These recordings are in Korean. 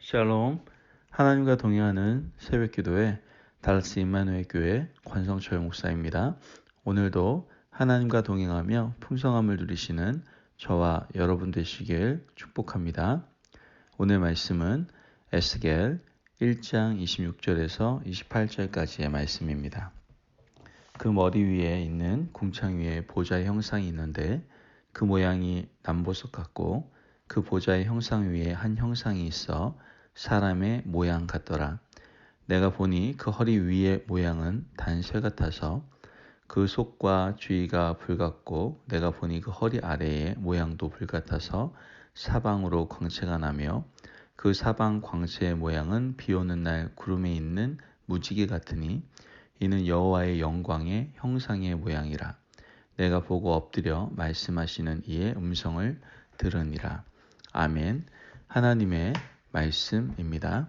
샬롬, 하나님과 동행하는 새벽기도회 달라스 임마누엘 교회 권성철 목사입니다. 오늘도 하나님과 동행하며 풍성함을 누리시는 저와 여러분 되시길 축복합니다. 오늘 말씀은 에스겔 1장 26절에서 28절까지의 말씀입니다. 그 머리 위에 있는 궁창 위에 보좌의 형상이 있는데 그 모양이 남보석 같고 그 보좌의 형상 위에 한 형상이 있어 사람의 모양 같더라. 내가 보니 그 허리 위의 모양은 단쇠 같아서 그 속과 주위가 불같고 내가 보니 그 허리 아래의 모양도 불같아서 사방으로 광채가 나며 그 사방 광채의 모양은 비오는 날 구름에 있는 무지개 같으니 이는 여호와의 영광의 형상의 모양이라. 내가 보고 엎드려 말씀하시는 이의 음성을 들으니라. 아멘. 하나님의 말씀입니다.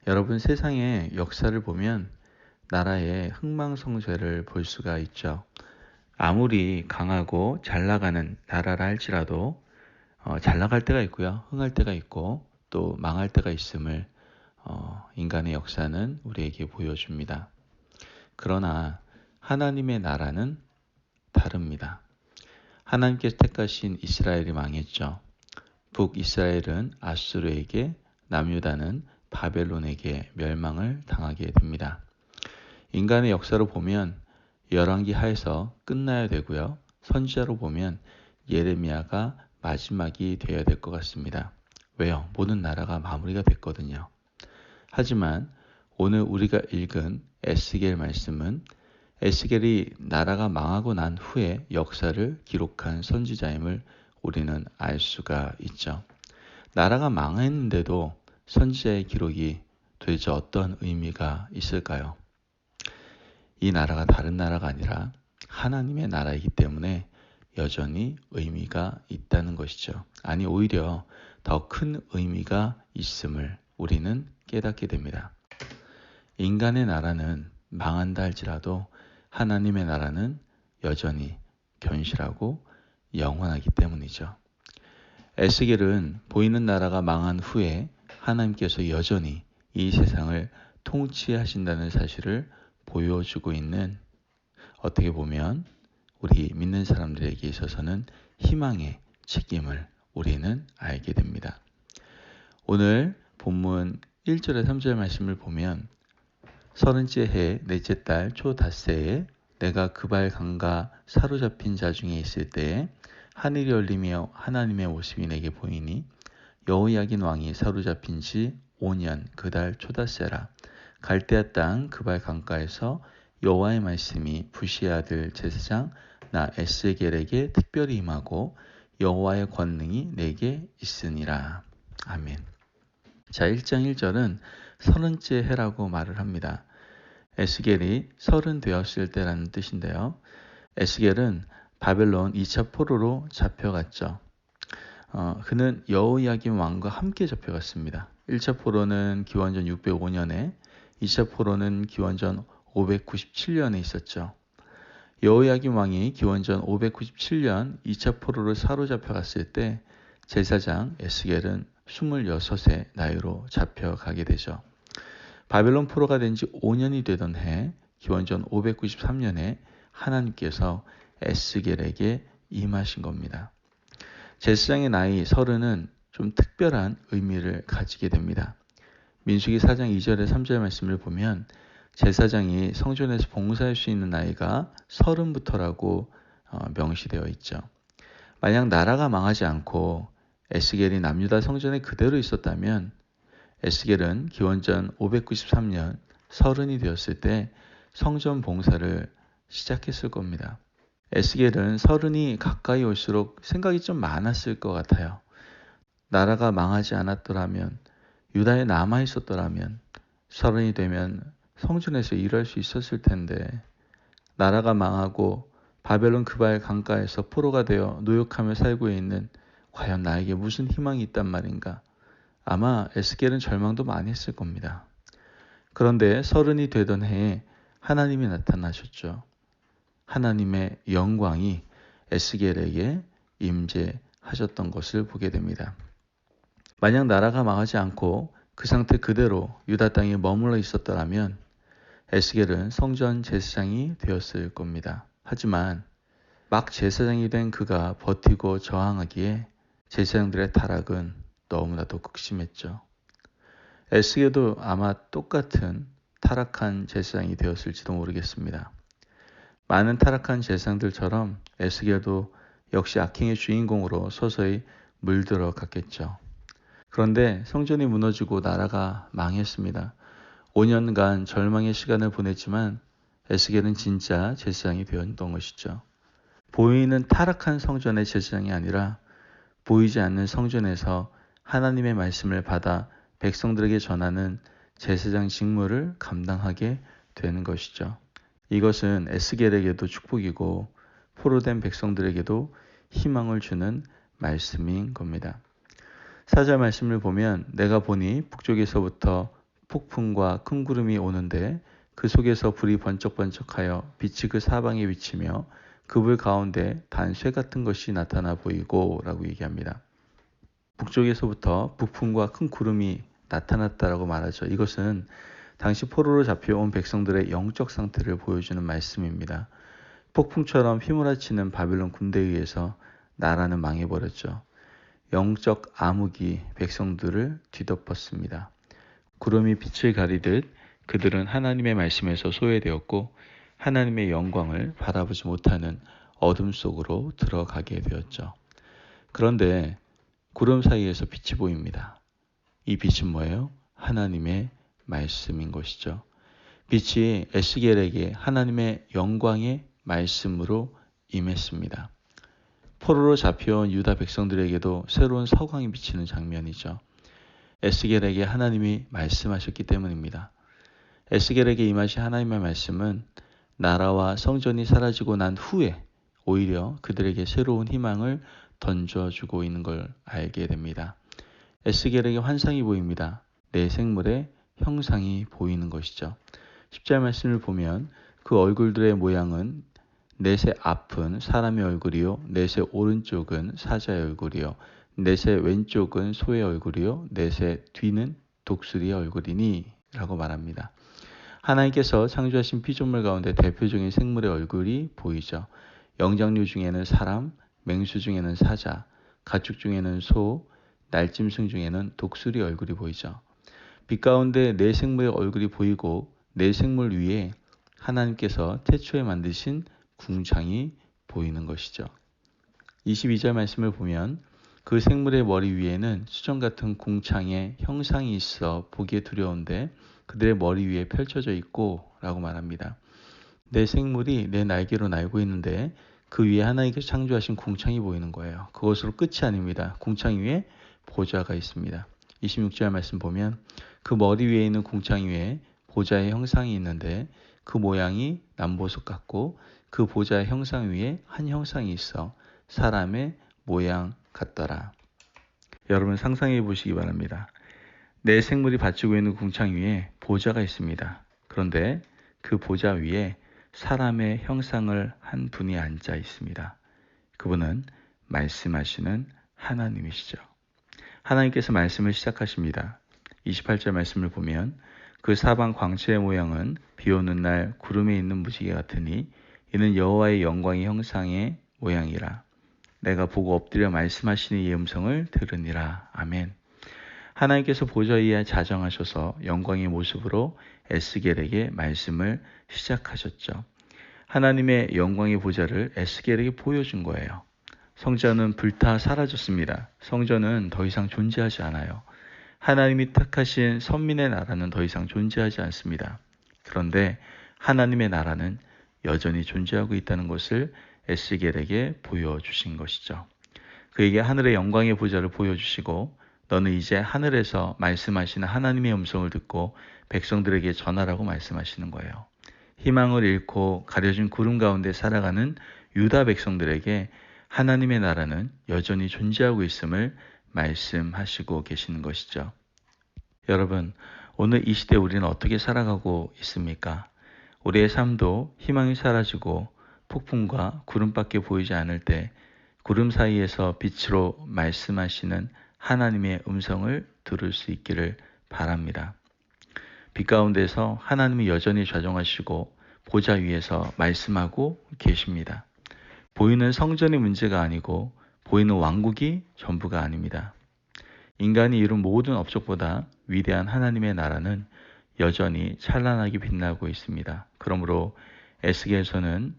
여러분, 세상의 역사를 보면 나라의 흥망성쇠를 볼 수가 있죠. 아무리 강하고 잘 나가는 나라라 할지라도 잘 나갈 때가 있고요. 흥할 때가 있고 또 망할 때가 있음을 인간의 역사는 우리에게 보여줍니다. 그러나 하나님의 나라는 다릅니다. 하나님께서 택하신 이스라엘이 망했죠. 북이스라엘은 아수르에게, 남유다는 바벨론에게 멸망을 당하게 됩니다. 인간의 역사로 보면 열왕기 하에서 끝나야 되고요. 선지자로 보면 예레미야가 마지막이 되어야 될 것 같습니다. 왜요? 모든 나라가 마무리가 됐거든요. 하지만 오늘 우리가 읽은 에스겔 말씀은 에스겔이 나라가 망하고 난 후에 역사를 기록한 선지자임을 우리는 알 수가 있죠. 나라가 망했는데도 선지자의 기록이 도대체 어떤 의미가 있을까요? 이 나라가 다른 나라가 아니라 하나님의 나라이기 때문에 여전히 의미가 있다는 것이죠. 아니, 오히려 더 큰 의미가 있음을 우리는 깨닫게 됩니다. 인간의 나라는 망한다 할지라도 하나님의 나라는 여전히 견실하고 영원하기 때문이죠. 에스겔은 보이는 나라가 망한 후에 하나님께서 여전히 이 세상을 통치하신다는 사실을 보여주고 있는, 어떻게 보면 우리 믿는 사람들에게 있어서는 희망의 책임을 우리는 알게 됩니다. 오늘 본문 1절에 3절 말씀을 보면 30째 해 넷째 달 초닷새에 내가 그발 강가 사로잡힌 자 중에 있을 때에 하늘이 열리며 하나님의 모습이 내게 보이니 여호야긴 왕이 사로잡힌 지 5년 그 달 초닷새라. 갈대아 땅 그발 강가에서 여호와의 말씀이 부시의 아들 제사장 나 에스겔에게 특별히 임하고 여호와의 권능이 내게 있으니라. 아멘. 자, 1장 1절은 30째 해라고 말을 합니다. 에스겔이 30 되었을 때라는 뜻인데요. 에스겔은 바벨론 2차 포로로 잡혀갔죠. 그는 여호야긴 왕과 함께 잡혀갔습니다. 1차 포로는 기원전 605년에, 2차 포로는 기원전 597년에 있었죠. 여호야긴 왕이 기원전 597년 2차 포로로 사로잡혀갔을 때 제사장 에스겔은 26의 나이로 잡혀가게 되죠. 바벨론 포로가 된 지 5년이 되던 해 기원전 593년에 하나님께서 에스겔에게 임하신 겁니다. 제사장의 나이 30은 좀 특별한 의미를 가지게 됩니다. 민수기 4장 2절에 3절 말씀을 보면 제사장이 성전에서 봉사할 수 있는 나이가 30부터라고 명시되어 있죠. 만약 나라가 망하지 않고 에스겔이 남유다 성전에 그대로 있었다면 에스겔은 기원전 593년 30이 되었을 때 성전 봉사를 시작했을 겁니다. 에스겔은 30이 가까이 올수록 생각이 좀 많았을 것 같아요. 나라가 망하지 않았더라면, 유다에 남아 있었더라면 30이 되면 성전에서 일할 수 있었을 텐데, 나라가 망하고 바벨론 그발 강가에서 포로가 되어 노역하며 살고 있는 과연 나에게 무슨 희망이 있단 말인가? 아마 에스겔은 절망도 많이 했을 겁니다. 그런데 30이 되던 해에 하나님이 나타나셨죠. 하나님의 영광이 에스겔에게 임재하셨던 것을 보게 됩니다. 만약 나라가 망하지 않고 그 상태 그대로 유다 땅에 머물러 있었더라면 에스겔은 성전 제사장이 되었을 겁니다. 하지만 막 제사장이 된 그가 버티고 저항하기에 제사장들의 타락은 너무나도 극심했죠. 에스겔도 아마 똑같은 타락한 제사장이 되었을지도 모르겠습니다. 많은 타락한 제사장들처럼 에스겔도 역시 악행의 주인공으로 서서히 물들어 갔겠죠. 그런데 성전이 무너지고 나라가 망했습니다. 5년간 절망의 시간을 보냈지만 에스겔은 진짜 제사장이 되었던 것이죠. 보이는 타락한 성전의 제사장이 아니라 보이지 않는 성전에서 하나님의 말씀을 받아 백성들에게 전하는 제사장 직무를 감당하게 되는 것이죠. 이것은 에스겔에게도 축복이고 포로된 백성들에게도 희망을 주는 말씀인 겁니다. 4절 말씀을 보면 내가 보니 북쪽에서부터 폭풍과 큰 구름이 오는데 그 속에서 불이 번쩍번쩍하여 빛이 그 사방에 비치며 그 불 가운데 단 쇠 같은 것이 나타나 보이고 라고 얘기합니다. 북쪽에서부터 북풍과 큰 구름이 나타났다라고 말하죠. 이것은 당시 포로로 잡혀온 백성들의 영적 상태를 보여주는 말씀입니다. 폭풍처럼 휘몰아치는 바빌론 군대에 의해서 나라는 망해버렸죠. 영적 암흑이 백성들을 뒤덮었습니다. 구름이 빛을 가리듯 그들은 하나님의 말씀에서 소외되었고 하나님의 영광을 바라보지 못하는 어둠 속으로 들어가게 되었죠. 그런데 구름 사이에서 빛이 보입니다. 이 빛은 뭐예요? 하나님의 말씀인 것이죠. 빛이 에스겔에게 하나님의 영광의 말씀으로 임했습니다. 포로로 잡혀온 유다 백성들에게도 새로운 서광이 비치는 장면이죠. 에스겔에게 하나님이 말씀하셨기 때문입니다. 에스겔에게 임하신 하나님의 말씀은 나라와 성전이 사라지고 난 후에 오히려 그들에게 새로운 희망을 던져주고 있는 걸 알게 됩니다. 에스겔에게 환상이 보입니다. 내 생물의 형상이 보이는 것이죠. 10절 말씀을 보면 그 얼굴들의 모양은 넷의 앞은 사람의 얼굴이요 넷의 오른쪽은 사자의 얼굴이요 넷의 왼쪽은 소의 얼굴이요 넷의 뒤는 독수리의 얼굴이니 라고 말합니다. 하나님께서 창조하신 피조물 가운데 대표적인 생물의 얼굴이 보이죠. 영장류 중에는 사람, 맹수 중에는 사자, 가축 중에는 소, 날짐승 중에는 독수리 얼굴이 보이죠. 빛 가운데 네 생물의 얼굴이 보이고 네 생물 위에 하나님께서 태초에 만드신 궁창이 보이는 것이죠. 22절 말씀을 보면 그 생물의 머리 위에는 수정 같은 궁창의 형상이 있어 보기에 두려운데 그들의 머리 위에 펼쳐져 있고 라고 말합니다. 내 생물이 내 날개로 날고 있는데 그 위에 하나님께서 창조하신 궁창이 보이는 거예요. 그것으로 끝이 아닙니다. 궁창 위에 보좌가 있습니다. 26절 말씀 보면 그 머리 위에 있는 궁창 위에 보좌의 형상이 있는데 그 모양이 남보석 같고 그 보좌의 형상 위에 한 형상이 있어 사람의 모양 같더라. 여러분 상상해 보시기 바랍니다. 내 생물이 받치고 있는 궁창 위에 보좌가 있습니다. 그런데 그 보좌 위에 사람의 형상을 한 분이 앉아 있습니다. 그분은 말씀하시는 하나님이시죠. 하나님께서 말씀을 시작하십니다. 28절 말씀을 보면 그 사방 광채의 모양은 비 오는 날 구름에 있는 무지개 같으니 이는 여호와의 영광의 형상의 모양이라. 내가 보고 엎드려 말씀하시는 이 음성을 들으니라. 아멘. 하나님께서 보좌 위에 자정하셔서 영광의 모습으로 에스겔에게 말씀을 시작하셨죠. 하나님의 영광의 보좌를 에스겔에게 보여준 거예요. 성전은 불타 사라졌습니다. 성전은 더 이상 존재하지 않아요. 하나님이 택하신 선민의 나라는 더 이상 존재하지 않습니다. 그런데 하나님의 나라는 여전히 존재하고 있다는 것을 에스겔에게 보여주신 것이죠. 그에게 하늘의 영광의 보좌를 보여주시고 너는 이제 하늘에서 말씀하시는 하나님의 음성을 듣고 백성들에게 전하라고 말씀하시는 거예요. 희망을 잃고 가려진 구름 가운데 살아가는 유다 백성들에게 하나님의 나라는 여전히 존재하고 있음을 말씀하시고 계시는 것이죠. 여러분, 오늘 이 시대 우리는 어떻게 살아가고 있습니까? 우리의 삶도 희망이 사라지고 폭풍과 구름밖에 보이지 않을 때 구름 사이에서 빛으로 말씀하시는 하나님의 음성을 들을 수 있기를 바랍니다. 빛 가운데서 하나님이 여전히 좌정하시고 보좌 위에서 말씀하고 계십니다. 보이는 성전이 문제가 아니고 보이는 왕국이 전부가 아닙니다. 인간이 이룬 모든 업적보다 위대한 하나님의 나라는 여전히 찬란하게 빛나고 있습니다. 그러므로 에스겔서는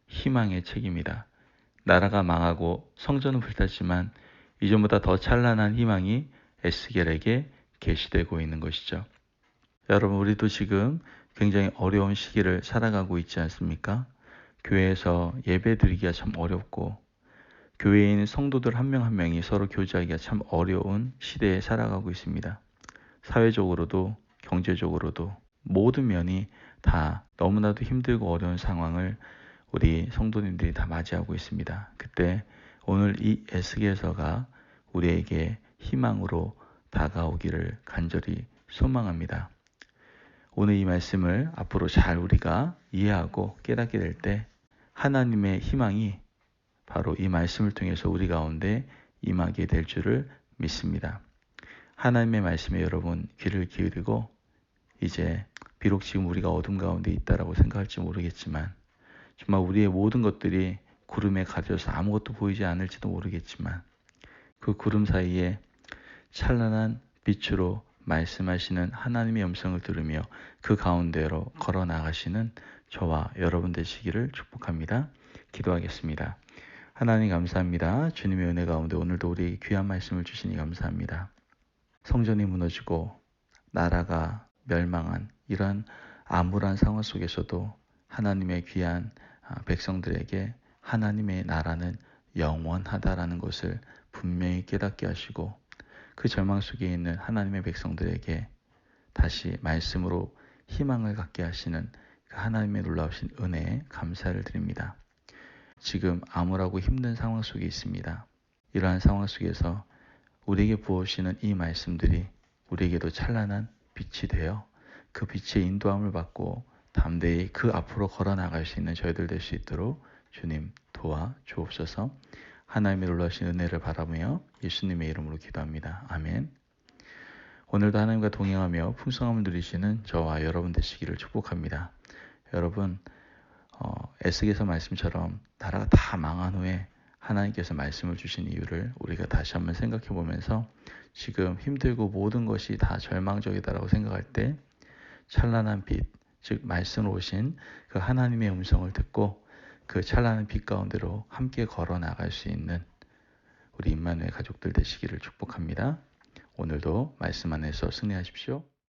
희망의 책입니다. 나라가 망하고 성전은 불탔지만 이전보다 더 찬란한 희망이 에스겔에게 계시되고 있는 것이죠. 여러분, 우리도 지금 굉장히 어려운 시기를 살아가고 있지 않습니까? 교회에서 예배 드리기가 참 어렵고 교회에 있는 성도들 한 명 한 명이 서로 교제하기가 참 어려운 시대에 살아가고 있습니다. 사회적으로도 경제적으로도 모든 면이 다 너무나도 힘들고 어려운 상황을 우리 성도님들이 다 맞이하고 있습니다. 그때 오늘 이 에스겔서가 우리에게 희망으로 다가오기를 간절히 소망합니다. 오늘 이 말씀을 앞으로 잘 우리가 이해하고 깨닫게 될 때 하나님의 희망이 바로 이 말씀을 통해서 우리 가운데 임하게 될 줄을 믿습니다. 하나님의 말씀에 여러분 귀를 기울이고 이제 비록 지금 우리가 어둠 가운데 있다라고 생각할지 모르겠지만 정말 우리의 모든 것들이 구름에 가려져서 아무것도 보이지 않을지도 모르겠지만 그 구름 사이에 찬란한 빛으로 말씀하시는 하나님의 음성을 들으며 그 가운데로 걸어 나가시는 저와 여러분 되시기를 축복합니다. 기도하겠습니다. 하나님 감사합니다. 주님의 은혜 가운데 오늘도 우리 귀한 말씀을 주시니 감사합니다. 성전이 무너지고 나라가 멸망한 이러한 암울한 상황 속에서도 하나님의 귀한 백성들에게 하나님의 나라는 영원하다라는 것을 분명히 깨닫게 하시고 그 절망 속에 있는 하나님의 백성들에게 다시 말씀으로 희망을 갖게 하시는 그 하나님의 놀라우신 은혜에 감사를 드립니다. 지금 암울하고 힘든 상황 속에 있습니다. 이러한 상황 속에서 우리에게 부어주시는 이 말씀들이 우리에게도 찬란한 빛이 되어 그 빛의 인도함을 받고 담대히 그 앞으로 걸어 나갈 수 있는 저희들 될 수 있도록 주님 도와 주옵소서. 하나님의 놀라우신 은혜를 바라보며 예수님의 이름으로 기도합니다. 아멘. 오늘도 하나님과 동행하며 풍성함을 누리시는 저와 여러분 되시기를 축복합니다. 여러분, 에스겔서 말씀처럼 나라가 다 망한 후에 하나님께서 말씀을 주신 이유를 우리가 다시 한번 생각해 보면서 지금 힘들고 모든 것이 다 절망적이다라고 생각할 때 찬란한 빛, 즉 말씀으로 오신 그 하나님의 음성을 듣고 그 찬란한 빛 가운데로 함께 걸어 나갈 수 있는 우리 임마누엘 가족들 되시기를 축복합니다. 오늘도 말씀 안에서 승리하십시오.